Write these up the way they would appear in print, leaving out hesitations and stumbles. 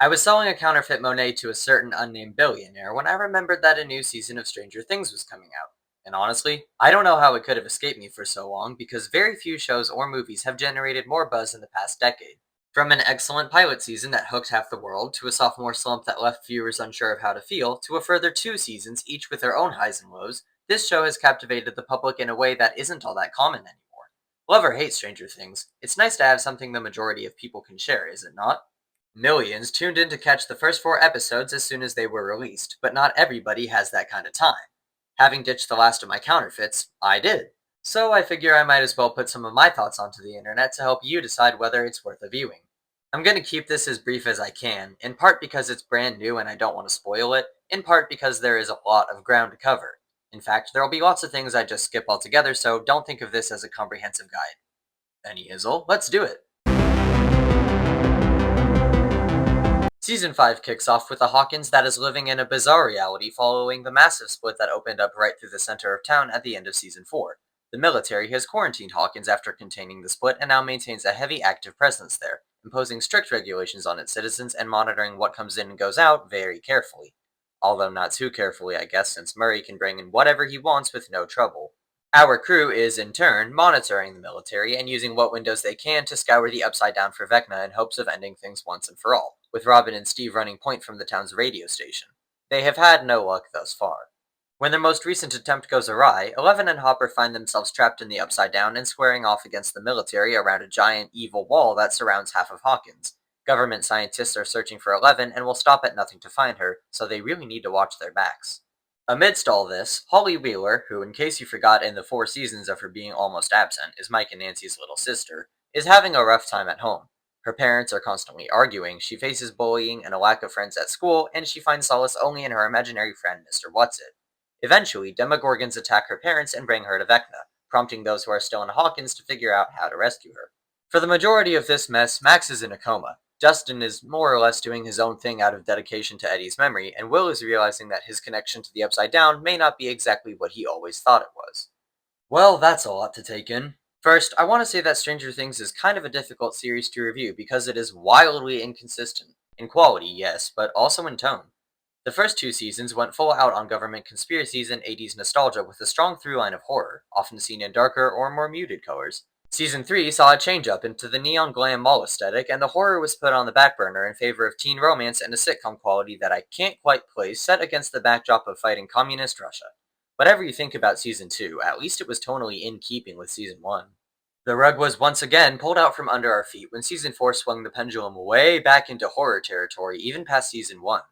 I was selling a counterfeit Monet to a certain unnamed billionaire when I remembered that a new season of Stranger Things was coming out. And honestly, I don't know how it could have escaped me for so long because very few shows or movies have generated more buzz in the past decade. From an excellent pilot season that hooked half the world, to a sophomore slump that left viewers unsure of how to feel, to a further two seasons, each with their own highs and lows, this show has captivated the public in a way that isn't all that common anymore. Love or hate Stranger Things, it's nice to have something the majority of people can share, is it not? Millions tuned in to catch the first four episodes as soon as they were released, but not everybody has that kind of time. Having ditched the last of my counterfeits, I did. So I figure I might as well put some of my thoughts onto the internet to help you decide whether it's worth a viewing. I'm going to keep this as brief as I can, in part because it's brand new and I don't want to spoil it, in part because there is a lot of ground to cover. In fact, there'll be lots of things I just skip altogether, so don't think of this as a comprehensive guide. Any Izzle, let's do it! Season 5 kicks off with a Hawkins that is living in a bizarre reality following the massive split that opened up right through the center of town at the end of Season 4. The military has quarantined Hawkins after containing the split and now maintains a heavy active presence there, imposing strict regulations on its citizens and monitoring what comes in and goes out very carefully. Although not too carefully, I guess, since Murray can bring in whatever he wants with no trouble. Our crew is, in turn, monitoring the military and using what windows they can to scour the Upside Down for Vecna in hopes of ending things once and for all, with Robin and Steve running point from the town's radio station. They have had no luck thus far. When their most recent attempt goes awry, Eleven and Hopper find themselves trapped in the Upside Down and squaring off against the military around a giant, evil wall that surrounds half of Hawkins. Government scientists are searching for Eleven and will stop at nothing to find her, so they really need to watch their backs. Amidst all this, Holly Wheeler, who, in case you forgot in the 4 seasons of her being almost absent, is Mike and Nancy's little sister, is having a rough time at home. Her parents are constantly arguing, she faces bullying and a lack of friends at school, and she finds solace only in her imaginary friend, Mr. Whatsit. Eventually, Demogorgons attack her parents and bring her to Vecna, prompting those who are still in Hawkins to figure out how to rescue her. For the majority of this mess, Max is in a coma. Justin is more or less doing his own thing out of dedication to Eddie's memory, and Will is realizing that his connection to the Upside Down may not be exactly what he always thought it was. Well, that's a lot to take in. First, I want to say that Stranger Things is kind of a difficult series to review because it is wildly inconsistent. In quality, yes, but also in tone. The first 2 seasons went full out on government conspiracies and 80s nostalgia with a strong through line of horror, often seen in darker or more muted colors. Season 3 saw a change up into the neon glam mall aesthetic, and the horror was put on the back burner in favor of teen romance and a sitcom quality that I can't quite place set against the backdrop of fighting communist Russia. Whatever you think about Season 2, at least it was tonally in keeping with Season 1. The rug was once again pulled out from under our feet when Season 4 swung the pendulum way back into horror territory, even past Season 1.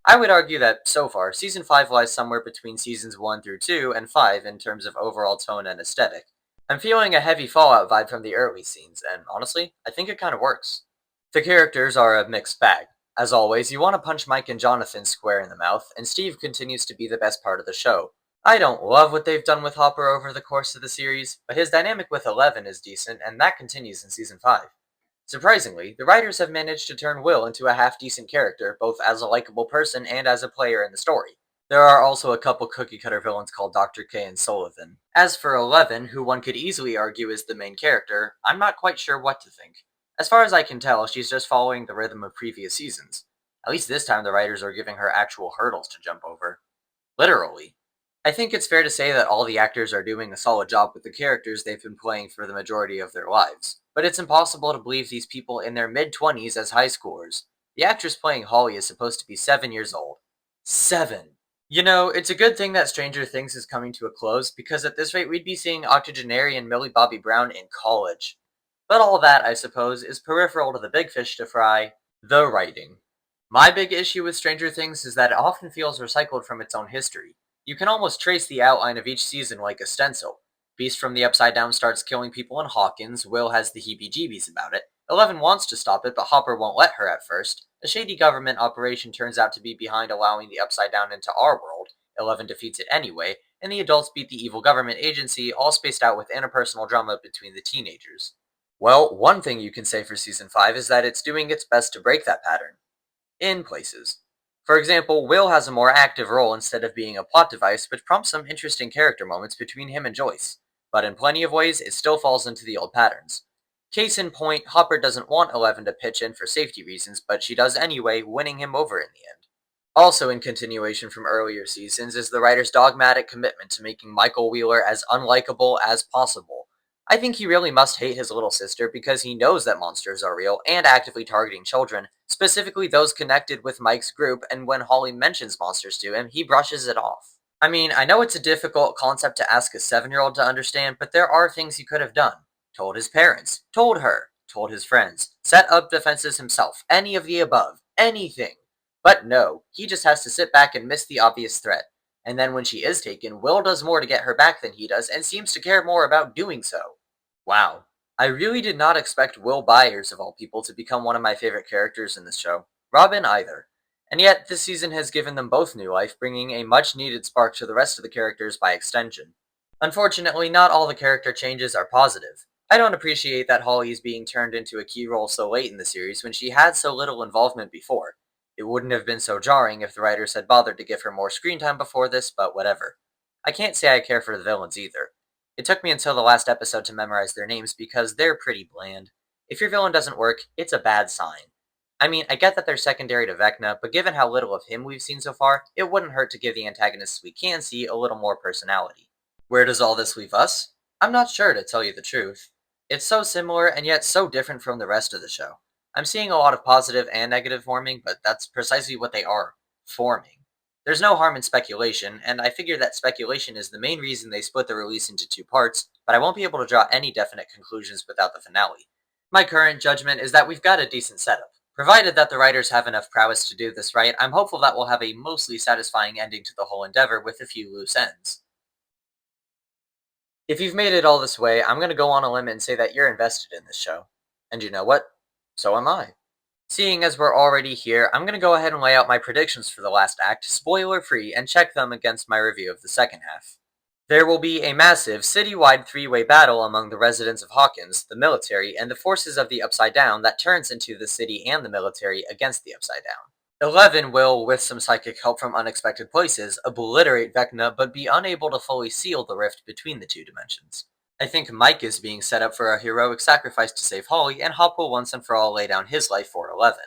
I would argue that, so far, Season 5 lies somewhere between Seasons 1 through 2 and 5 in terms of overall tone and aesthetic. I'm feeling a heavy Fallout vibe from the early scenes, and honestly, I think it kind of works. The characters are a mixed bag. As always, you want to punch Mike and Jonathan square in the mouth, and Steve continues to be the best part of the show. I don't love what they've done with Hopper over the course of the series, but his dynamic with Eleven is decent, and that continues in Season 5. Surprisingly, the writers have managed to turn Will into a half-decent character, both as a likable person and as a player in the story. There are also a couple cookie-cutter villains called Dr. K and Sullivan. As for Eleven, who one could easily argue is the main character, I'm not quite sure what to think. As far as I can tell, she's just following the rhythm of previous seasons. At least this time the writers are giving her actual hurdles to jump over. Literally. I think it's fair to say that all the actors are doing a solid job with the characters they've been playing for the majority of their lives. But it's impossible to believe these people in their mid-20s as high schoolers. The actress playing Holly is supposed to be 7 years old. 7! You know, it's a good thing that Stranger Things is coming to a close, because at this rate we'd be seeing octogenarian Millie Bobby Brown in college. But all that, I suppose, is peripheral to the big fish to fry, the writing. My big issue with Stranger Things is that it often feels recycled from its own history. You can almost trace the outline of each season like a stencil. Beast from the Upside Down starts killing people in Hawkins, Will has the heebie-jeebies about it, Eleven wants to stop it but Hopper won't let her at first, a shady government operation turns out to be behind allowing the Upside Down into our world, Eleven defeats it anyway, and the adults beat the evil government agency, all spaced out with interpersonal drama between the teenagers. Well, one thing you can say for Season 5 is that it's doing its best to break that pattern. In places. For example, Will has a more active role instead of being a plot device, which prompts some interesting character moments between him and Joyce. But in plenty of ways, it still falls into the old patterns. Case in point, Hopper doesn't want Eleven to pitch in for safety reasons, but she does anyway, winning him over in the end. Also in continuation from earlier seasons is the writer's dogmatic commitment to making Michael Wheeler as unlikable as possible. I think he really must hate his little sister because he knows that monsters are real and actively targeting children, specifically those connected with Mike's group, and when Holly mentions monsters to him, he brushes it off. I mean, I know it's a difficult concept to ask a 7-year-old to understand, but there are things he could have done. Told his parents, told her, told his friends, set up defenses himself, any of the above, anything. But no, he just has to sit back and miss the obvious threat. And then when she is taken, Will does more to get her back than he does and seems to care more about doing so. Wow. I really did not expect Will Byers, of all people, to become one of my favorite characters in this show. Robin either. And yet, this season has given them both new life, bringing a much-needed spark to the rest of the characters by extension. Unfortunately, not all the character changes are positive. I don't appreciate that Holly is being turned into a key role so late in the series when she had so little involvement before. It wouldn't have been so jarring if the writers had bothered to give her more screen time before this, but whatever. I can't say I care for the villains either. It took me until the last episode to memorize their names because they're pretty bland. If your villain doesn't work, it's a bad sign. I mean, I get that they're secondary to Vecna, but given how little of him we've seen so far, it wouldn't hurt to give the antagonists we can see a little more personality. Where does all this leave us? I'm not sure, to tell you the truth. It's so similar and yet so different from the rest of the show. I'm seeing a lot of positive and negative forming, but that's precisely what they are, forming. There's no harm in speculation, and I figure that speculation is the main reason they split the release into 2 parts, but I won't be able to draw any definite conclusions without the finale. My current judgment is that we've got a decent setup. Provided that the writers have enough prowess to do this right, I'm hopeful that we'll have a mostly satisfying ending to the whole endeavor with a few loose ends. If you've made it all this way, I'm going to go on a limb and say that you're invested in this show. And you know what? So am I. Seeing as we're already here, I'm going to go ahead and lay out my predictions for the last act, spoiler-free, and check them against my review of the second half. There will be a massive, citywide 3-way battle among the residents of Hawkins, the military, and the forces of the Upside Down that turns into the city and the military against the Upside Down. 11 will, with some psychic help from unexpected places, obliterate Vecna but be unable to fully seal the rift between the two dimensions. I think Mike is being set up for a heroic sacrifice to save Holly, and Hop will once and for all lay down his life for 11.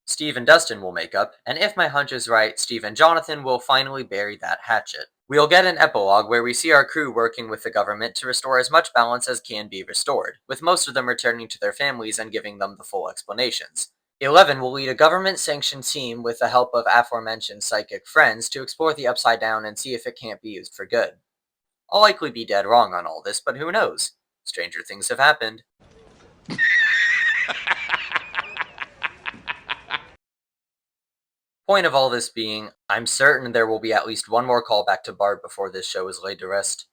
Steve and Dustin will make up, and if my hunch is right, Steve and Jonathan will finally bury that hatchet. We'll get an epilogue where we see our crew working with the government to restore as much balance as can be restored, with most of them returning to their families and giving them the full explanations. 11 will lead a government-sanctioned team with the help of aforementioned psychic friends to explore the Upside Down and see if it can't be used for good. I'll likely be dead wrong on all this, but who knows? Stranger things have happened. Point of all this being, I'm certain there will be at least one more callback to Barb before this show is laid to rest.